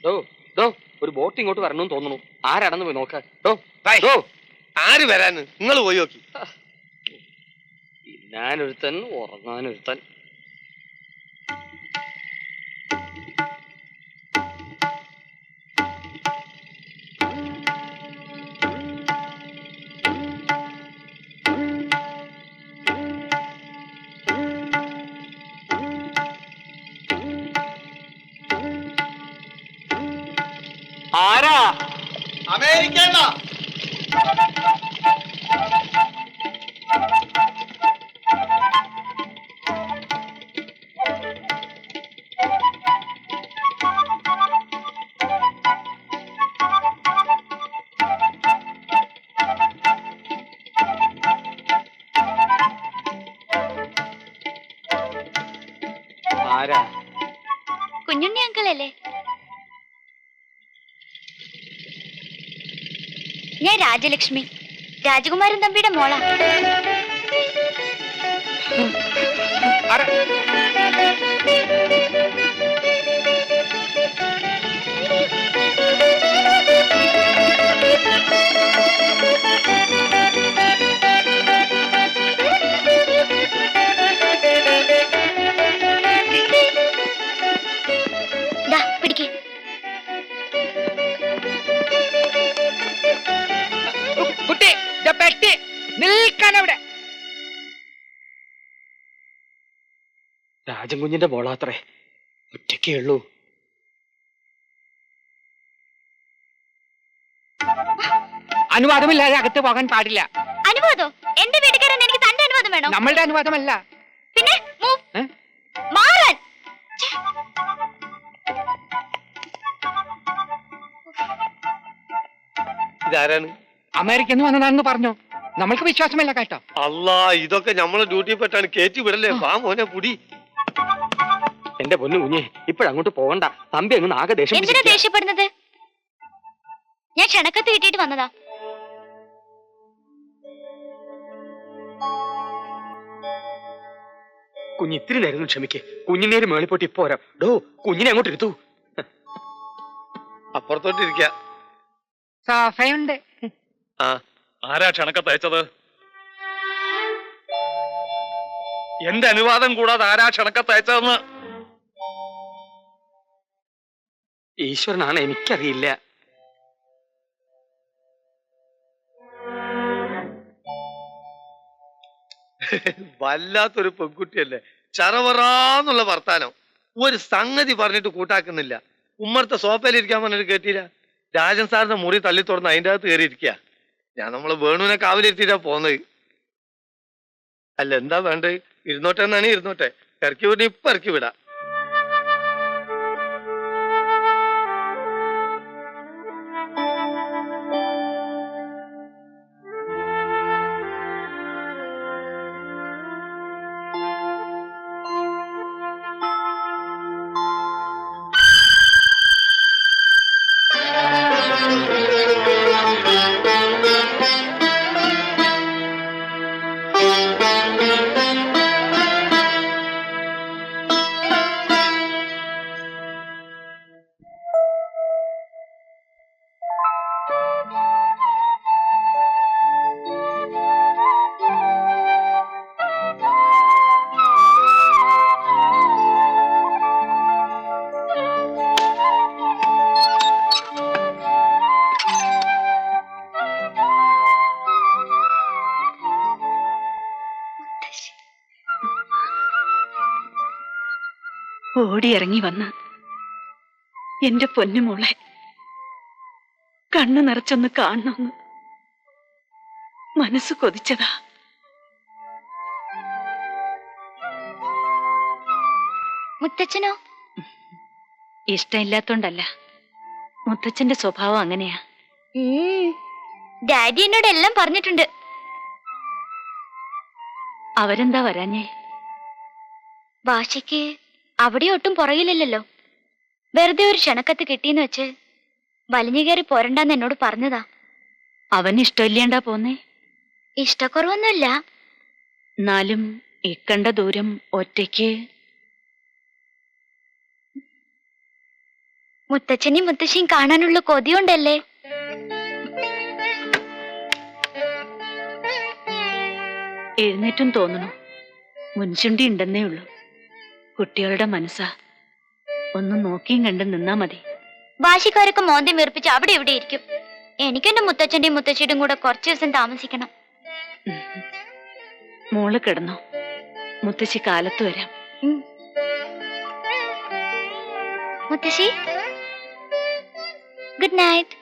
ഡോ ഡോ ഒരു ബോട്ട് ഇങ്ങോട്ട് വരണമെന്ന് തോന്നുന്നു. ആരാണെന്ന് പോയി നോക്ക. ആര് വരാന്? നിങ്ങൾ പോയി നോക്കി. ഞാനൊരുത്തൻ ഉറങ്ങാനൊരുത്തൻ. ആരാ? അമേരിക്ക. ആരാ? കുഞ്ഞുണ്ണി അങ്കിളല്ലേ? ഞാൻ രാജലക്ഷ്മി, രാജകുമാരൻ തമ്പിയുടെ മോളാ. പിടിക്കേ. കുട്ടി പെട്ടി നിൽക്കാനവിടെ. രാജൻ കുഞ്ഞിന്റെ മോളാത്രേ. ഒറ്റയ്ക്കേ ഉള്ളൂ. അനുവാദമില്ലാതെ അകത്ത് പോകാൻ പാടില്ല. അനുവാദം? എന്റെ വീട്ടുകാരൻ എനിക്ക് തന്റെ അനുവാദം വേണോ? നമ്മളുടെ അനുവാദമല്ല. പിന്നെ മാറാൻ. ഇതാരാണ്? അമേരിക്കന്ന് വന്നതാണെന്ന് പറഞ്ഞു. നമ്മൾക്ക് വിശ്വാസമില്ല കേട്ടോ. അല്ലാ, ഇതൊക്കെ നമ്മളെ ഡ്യൂട്ടി പെട്ടാണ്. കേറ്റി വിടല്ലേ. വാ മോനെ പുടി. എന്റെ പൊന്നു കുഞ്ഞെ, ഇപ്പോഴങ്ങോട്ട് പോകണ്ട. തമ്പി അങ്ങ് ആകെ ദേഷ്യം. എന്തിനാ ദേഷ്യപ്പെടുന്നത്? ഞാൻ ക്ഷണക്കത്ത് കിട്ടിയിട്ട് വന്നതാ. കുഞ്ഞ് ഇത്തിരി നേരം ക്ഷമിക്ക്. കുഞ്ഞിനേര് മേളിപ്പോട്ട് ഇപ്പൊ വരാം. ഡോ കുഞ്ഞിനെ അങ്ങോട്ട് ഇരുത്തു. അപ്പുറത്തോട്ടിരിക്ക. സോഫയുണ്ട്. ആരാ ക്ഷണക്കത്ത് അയച്ചത്? എന്റെ അനുവാദം കൂടാതെ ആരാ ക്ഷണക്കത്ത് അയച്ചതെന്ന്? ഈശ്വരനാണ്, എനിക്കറിയില്ല. വല്ലാത്തൊരു പെൺകുട്ടിയല്ലേ. ചറവറാന്നുള്ള വർത്താനം. ഒരു സംഗതി പറഞ്ഞിട്ട് കൂട്ടാക്കുന്നില്ല. ഉമ്മറത്തെ സോഫയിലിരിക്കാൻ പറഞ്ഞിട്ട് കേട്ടില്ല. രാജൻ സാറിന്റെ മുറി തള്ളി തുറന്ന് അതിൻ്റെ അകത്ത് കയറിയിരിക്കുക. ഞാൻ നമ്മള് വേണുവിനെ കാവലിരുത്തിട്ടാ പോന്നത്. അല്ല, എന്താ വേണ്ടത്? ഇരുന്നോട്ടെ എന്നാണ്. ഇരുന്നോട്ടെ. ഇറക്കി വിട. ഇപ്പൊ ഇറക്കി വിടാം. ഓടിയിറങ്ങി വന്ന് എന്റെ പൊന്നുമോളെ കണ്ണു നിറച്ചൊന്ന് കാണണമെന്ന് മനസ്സ് കൊതിച്ചതാ. മുത്തച്ഛനോ? ഇഷ്ടമില്ലാത്തോണ്ടല്ല, മുത്തച്ഛന്റെ സ്വഭാവം അങ്ങനെയാ. ഡാഡി എന്നോട് എല്ലാം പറഞ്ഞിട്ടുണ്ട്. അവരെന്താ വരാഞ്ഞേ? ഭാഷയ്ക്ക് അവിടെ ഒട്ടും പുറകില്ലല്ലോ. വെറുതെ ഒരു ക്ഷണക്കത്ത് കിട്ടിയെന്ന് വെച്ച് വലിഞ്ഞു കയറി പോരണ്ടെന്ന് എന്നോട് പറഞ്ഞതാ. അവന് ഇഷ്ടമില്ലാണ്ടാ പോന്നേ? ഇഷ്ടക്കുറവൊന്നുമില്ല. എന്നാലും ഇക്കണ്ട ദൂരം ഒറ്റയ്ക്ക്. മുത്തച്ഛനെയും മുത്തശ്ശിയും കാണാനുള്ള കൊതിയുണ്ടല്ലേ? എഴുന്നേറ്റും തോന്നണു. മുൻചുണ്ടി ഉണ്ടെന്നേ ഉള്ളൂ. കുട്ടികളുടെ മനസ്സാ. ഒന്ന് നോക്കിയും കണ്ടും നിന്നാ മതി. വാശിക്കാരൊക്കെ മോന്തി വീർപ്പിച്ച് അവിടെ ഇവിടെ ഇരിക്കും. എനിക്കെന്റെ മുത്തച്ഛന്റെയും മുത്തശ്ശിയുടെയും കൂടെ കുറച്ചു ദിവസം താമസിക്കണം. മോള് കിടന്നോ, മുത്തശ്ശി കാലത്ത് വരാം. മുത്തശ്ശി, ഗുഡ് നൈറ്റ്.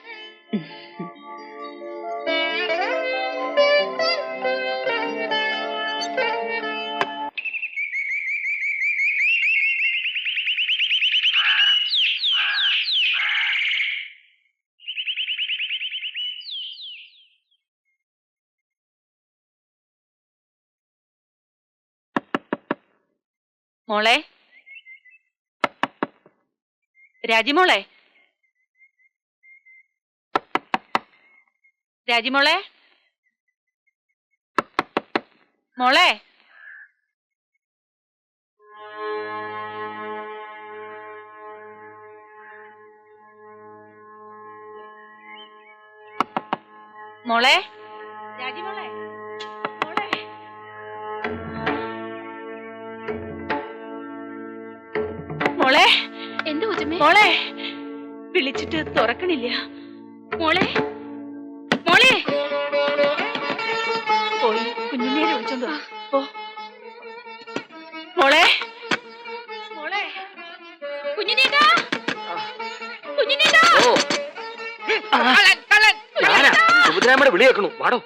മോളെ, രാജിമോളെ, രാജിമോളെ, മോളെ, മോളെ, രാജിമോളെ, മോളെ. മോളെ, എന്ത് കൊച്ചമ്മേ? മോളെ, വിളിച്ചിട്ട് തുറക്കണില്ല. മോളെ, മോളെ. പോയി കുഞ്ഞുണ്ണീരെ വിളിച്ചോണ്ട് വാ. പോ. മോളെ, മോളെ, കുഞ്ഞിനേട്ടാ, കുഞ്ഞിനേട്ടാ. ഓ ഞാനാ സുഭദ്രാമ്മയുടെ വിളി കേൾക്കണു. വാടോ.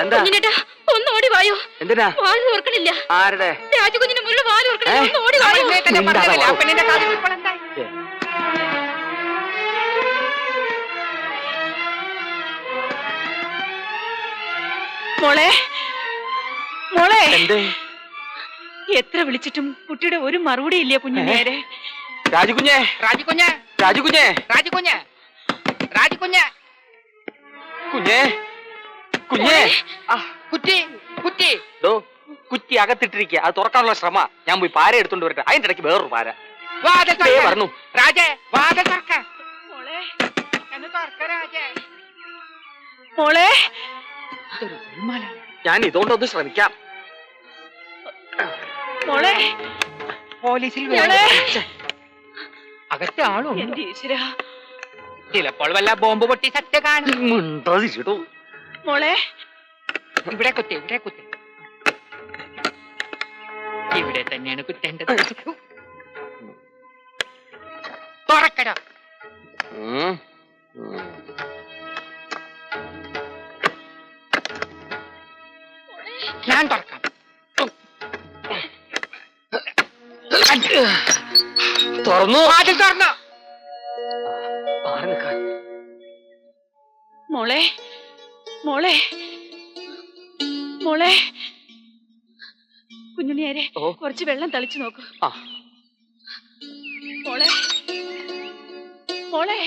എന്താ കുഞ്ഞിനേട്ടാ, ഒന്ന് ഓടി വായോ. എന്തിനാ? വാല് ഓർക്കണില്ല. ആരുടെ? രാജകുഞ്ഞിന് മുഴുവൻ വാല് ഓർക്കണില്ല. ഒന്ന് ഓടി വായോ. മോളെ, മോളെ, എന്തേ? എത്ര വിളിച്ചിട്ടും കുട്ടിയുടെ ഒരു മറുപടി ഇല്ല കുഞ്ഞുണ്ണേരെ. രാജകുഞ്ഞേ, രാജിക്കുഞ്ഞ്, രാജകുഞ്ഞേ, രാജിക്കുഞ്ഞ്, രാജിക്കുഞ്ഞ്, കുഞ്ഞേ, കുഞ്ഞേ. ആ, കുറ്റി, കുറ്റി. ഡോ, കുറ്റി അകത്തിട്ടിരിക്കുക. അത് തുറക്കാനുള്ള ശ്രമ. ഞാൻ പോയി പാര എടുത്തോണ്ട് വരട്ടെ. അതിന്റെ ഇടയ്ക്ക് വേറൊരു പാര വാതിൽ ദേ തുറക്ക്. വരണു. രാജേ, വാതിൽ തുറക്ക്. മോളെ, ഒന്ന് തുറക്ക് രാജേ. മോളെ, ഇതൊരു ഉന്മാല. ഞാൻ ഇതുകൊണ്ടൊന്ന് ശ്രമിക്കാം. മോളെ, പോലീസിൽ മോളെ. അകത്ത് ആളും എന്റെ ഈശ്വര. ചിലപ്പോൾ വല്ല ബോംബ് പൊട്ടി സത്യ കാണും. മിണ്ടാതിരിടോ. മോളെ, ഇവിടെ കുത്തി, ഇവിടെ കുത്തി. ഇവിടെ തന്നെയാണ് കുത്തേണ്ടത്. തുറക്കടോ. ഉം, ഉം. ഞാൻ തുറക്കാം. തുറന്നു. വാതിൽ തുറന്നു. മാറി നിൽക്കാൻ. മോളെ, മോളെ, മോളെ. കുഞ്ഞുണ്ണിയാരെ, ഓ. കുറച്ച് വെള്ളം തളിച്ചു നോക്കൂ. ആ, മോളെ, മോളെ,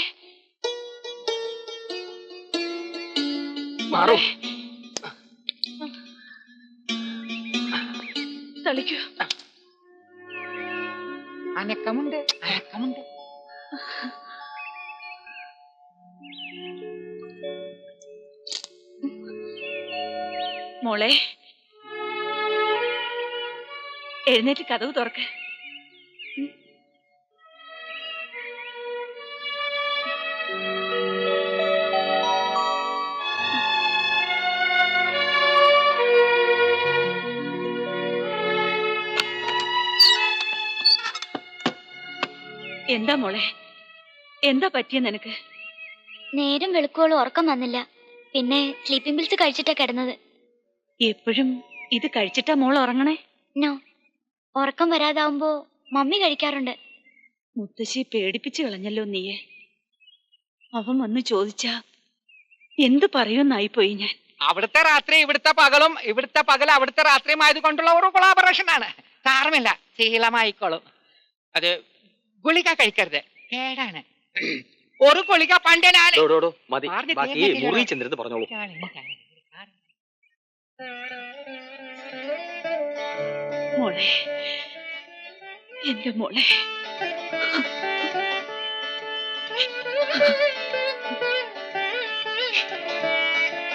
മാറൂ. തളിക്കൂ. അനക്കമുണ്ട്, അനക്കമുണ്ട്. മോളെ, എഴുന്നേറ്റ് കതവ് തുറക്ക്. എന്താ മോളെ, എന്താ പറ്റിയ നിനക്ക്? നേരം വെളുക്കോളം ഉറക്കം വന്നില്ല. പിന്നെ സ്ലീപ്പിംഗ് പിൽസ് കഴിച്ചിട്ടാ കിടന്നത്. എപ്പോഴും ഇത് കഴിച്ചിട്ടാ മോൾ ഉറങ്ങണേ? നോ, ഉറക്കം വരാതാവുമ്പോ മമ്മി കഴിക്കാറുണ്ട്. മുത്തശ്ശി പേടിപ്പിച്ചു കളഞ്ഞല്ലോ നീയെ. അവൻ വന്ന് ചോദിച്ചാ എന്തു പറയുമെന്നായിപ്പോയി ഞാൻ. അവിടുത്തെ രാത്രി ഇവിടുത്തെ പകലും, ഇവിടുത്തെ പകൽ അവിടുത്തെ രാത്രിയും ആയതുകൊണ്ടുള്ള ഒരു കൊളാബറേഷൻ ആണ്. സാരമില്ല, ശീലമായിക്കോളും. അത് ഗുളിക കഴിക്കരുത്, കേടാണ്. ഒരു ഗുളിക പണ്ട് ഞാൻ ഡോ, ഡോ, ഡോ, മതി. മാറിന് ബാക്കി തീർന്നിട്ടില്ലല്ലോ. മുറി ചെന്നിരുന്ന് പറഞ്ഞോളൂ. മോളെ, എന്റെ മോളെ